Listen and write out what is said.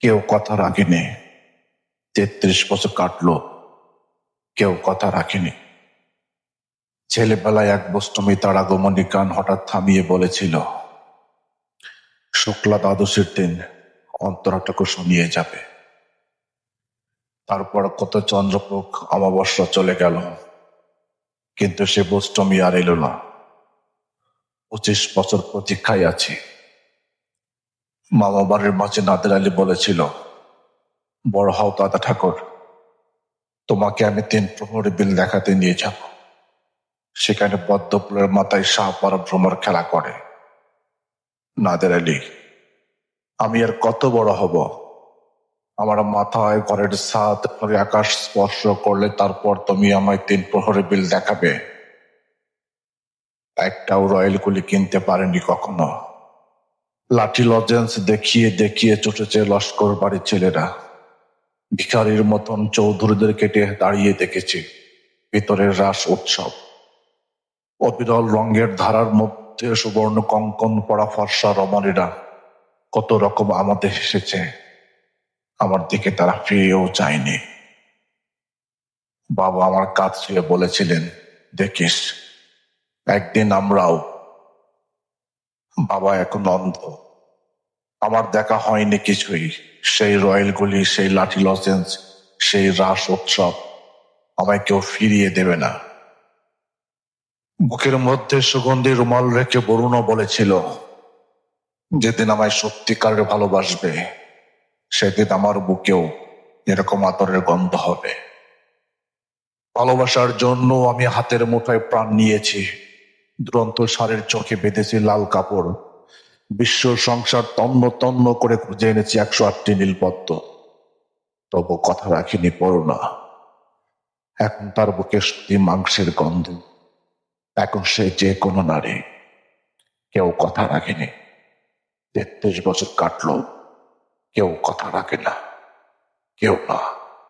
কেউ কথা রাখেনি। ৩৩ বছর কাটলো, কেউ কথা রাখেনি। ছেলেবেলায় এক বষ্টমী তার আগমনী গান হঠাৎ থামিয়ে বলেছিল, শুক্লা দ্বাদশীর দিন অন্তরাটাকে শুনিয়ে যাবে। তারপর কত চন্দ্রপোক অমাবস্যা চলে গেল, কিন্তু সে বষ্টমী আর এলো না। ২৫ বছর প্রতীক্ষায় আছি। মামা বাড়ির মাঝে নাদের আলী বলেছিল, বড় হও দাদা ঠাকুর, তোমাকে আমি ৩ প্রহরী বিল দেখাতে নিয়ে যাব। সেখানে পদ্মফুলের মাথায় সাপ আর ভ্রমর খেলা করে। নাদের আলী, আমি আর কত বড় হব? আমার মাথায় ঘরের ছাদ করে আকাশ স্পর্শ করলে তারপর তুমি আমায় ৩ প্রহরী বিল দেখাবে? একটাও রয়্যাল গুলি কিনতে পারেনি কখনো। লাঠি লজেন্স দেখিয়ে দেখিয়ে চটেছে লস্কর বাড়ির ছেলেরা। ভিখারির মতন চৌধুরীদের কেটে দাঁড়িয়ে দেখেছি ভিতরের রাস উৎসব। অবিরল রঙের ধারার মধ্যে সুবর্ণ কঙ্কন পড়া ফর্সা রমণীরা কত রকম আমাদের হেসেছে। আমার দিকে তারা ফিরেও চায়নি। বাবা আমার কাজ ছুঁয়ে বলেছিলেন, দেখিস একদিন আমরাও। বাবা এখন অন্ধ। আমার দেখা হয়নি কিছুই। সেই রয়্যালগুলি, সেই লাঠি লজেন্স, সেই রাস উৎসব আমায় কেউ ফিরিয়ে দেবে না। বুকের মধ্যে সুগন্ধি রুমাল রেখে বরুণও বলেছিল, যেদিন আমায় সত্যিকারের ভালোবাসবে সেদিন আমার বুকেও এরকম আতরের গন্ধ হবে। ভালোবাসার জন্য আমি হাতের মুঠোয় প্রাণ নিয়েছি। দুরন্ত সারের চোখে বেঁধেছি লাল কাপড়। বিশ্ব সংসার তন্ন তন্ন করে খুঁজে এনেছি ১০৮টি নীলপদ্ম। তবু কথা রাখিনি করুণা। এখন তার বুকে শুধু মাংসের গন্ধ। এখন সে যে কোনো নারী। কেউ কথা রাখেনি। ৩৩ বছর কাটলো, কেউ কথা রাখে না, কেউ না।